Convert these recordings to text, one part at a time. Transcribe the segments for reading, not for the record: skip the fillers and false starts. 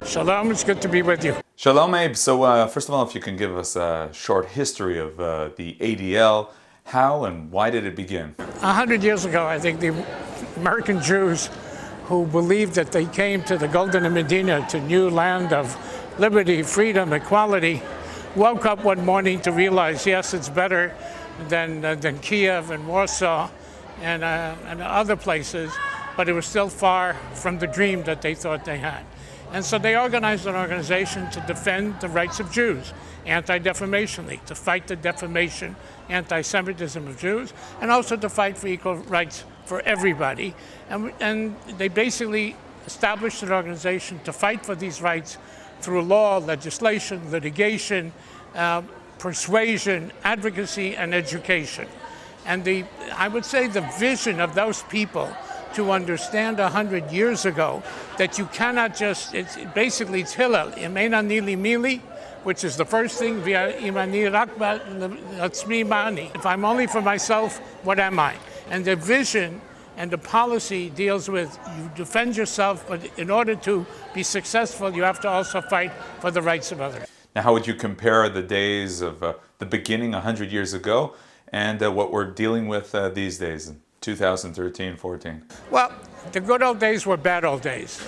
Shalom, it's good to be with you. Shalom, Abe. So first of all, if you can give us a short history of the ADL, how and why did it begin? 100 years ago, I think the American Jews who believed that they came to the Golden Medina, to new land of liberty, freedom, equality, woke up one morning to realize, yes, it's better than Kiev and Warsaw and other places, but it was still far from the dream that they thought they had. And so they organized an organization to defend the rights of Jews, Anti-Defamation League, to fight the defamation, anti-Semitism of Jews, and also to fight for equal rights for everybody. And they basically established an organization to fight for these rights through law, legislation, litigation, persuasion, advocacy, and education. And I would say the vision of those people to understand 100 years ago that you cannot just, it's Hillel, Imena Nili Mili, which is the first thing, if I'm only for myself, what am I? And the vision and the policy deals with you defend yourself, but in order to be successful, you have to also fight for the rights of others. Now, how would you compare the days of the beginning 100 years ago and what we're dealing with these days? 2013, 14. Well, the good old days were bad old days.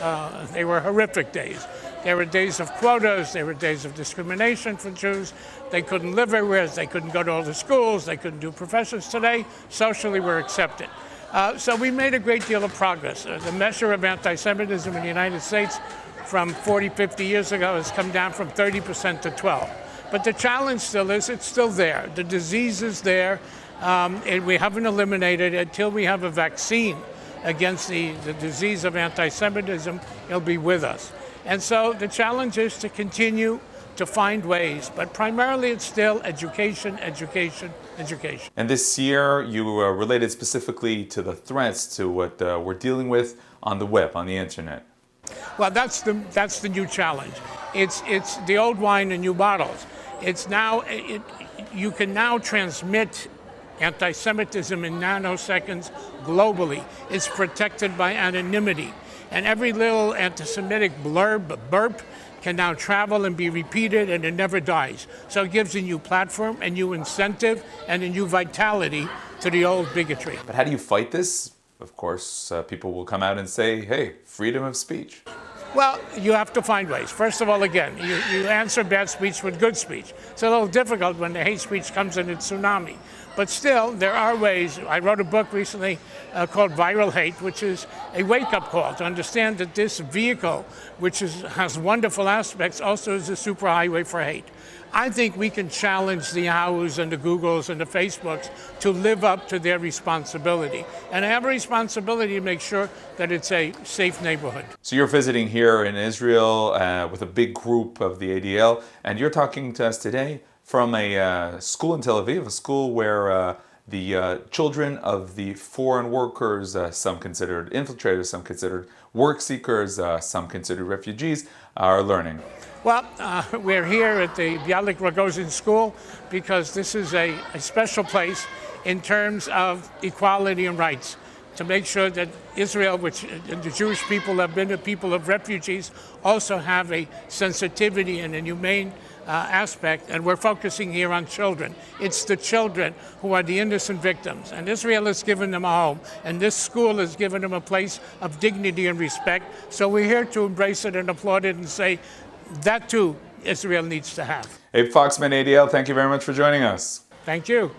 They were horrific days. There were days of quotas. There were days of discrimination for Jews. They couldn't live everywhere. They couldn't go to all the schools. They couldn't do professions. Today, socially, we're accepted. So we made a great deal of progress. The measure of anti-Semitism in the United States from 40, 50 years ago has come down from 30% to 12%. But the challenge still is, it's still there. The disease is there. And we haven't eliminated it until we have a vaccine against the disease of anti-Semitism. It'll be with us. And so the challenge is to continue to find ways, but primarily it's still education, education, education. And this year you related specifically to the threats to what we're dealing with on the web, on the internet. Well, that's the new challenge. It's the old wine in new bottles. It's now, you can now transmit anti-Semitism in nanoseconds globally. It's protected by anonymity. And every little anti-Semitic burp can now travel and be repeated, and it never dies. So it gives a new platform, a new incentive, and a new vitality to the old bigotry. But how do you fight this? Of course, people will come out and say, hey, freedom of speech. Well, you have to find ways. First of all, again, you answer bad speech with good speech. It's a little difficult when the hate speech comes in a tsunami. But still, there are ways. I wrote a book recently called Viral Hate, which is a wake-up call to understand that this vehicle, which has wonderful aspects, also is a superhighway for hate. I think we can challenge the Yahoos and the Googles and the Facebooks to live up to their responsibility. And I have a responsibility to make sure that it's a safe neighborhood. So you're visiting here in Israel with a big group of the ADL, and you're talking to us today from a school in Tel Aviv, a school where the children of the foreign workers, some considered infiltrators, some considered work seekers, some considered refugees, are learning. Well, we're here at the Bialik Rogozin School because this is a special place in terms of equality and rights, to make sure that Israel, which the Jewish people have been a people of refugees, also have a sensitivity and a humane aspect, and we're focusing here on children. It's the children who are the innocent victims, and Israel has given them a home, and this school has given them a place of dignity and respect. So we're here to embrace it and applaud it and say that too Israel needs to have. Hey, Foxman, ADL, thank you very much for joining us. Thank you.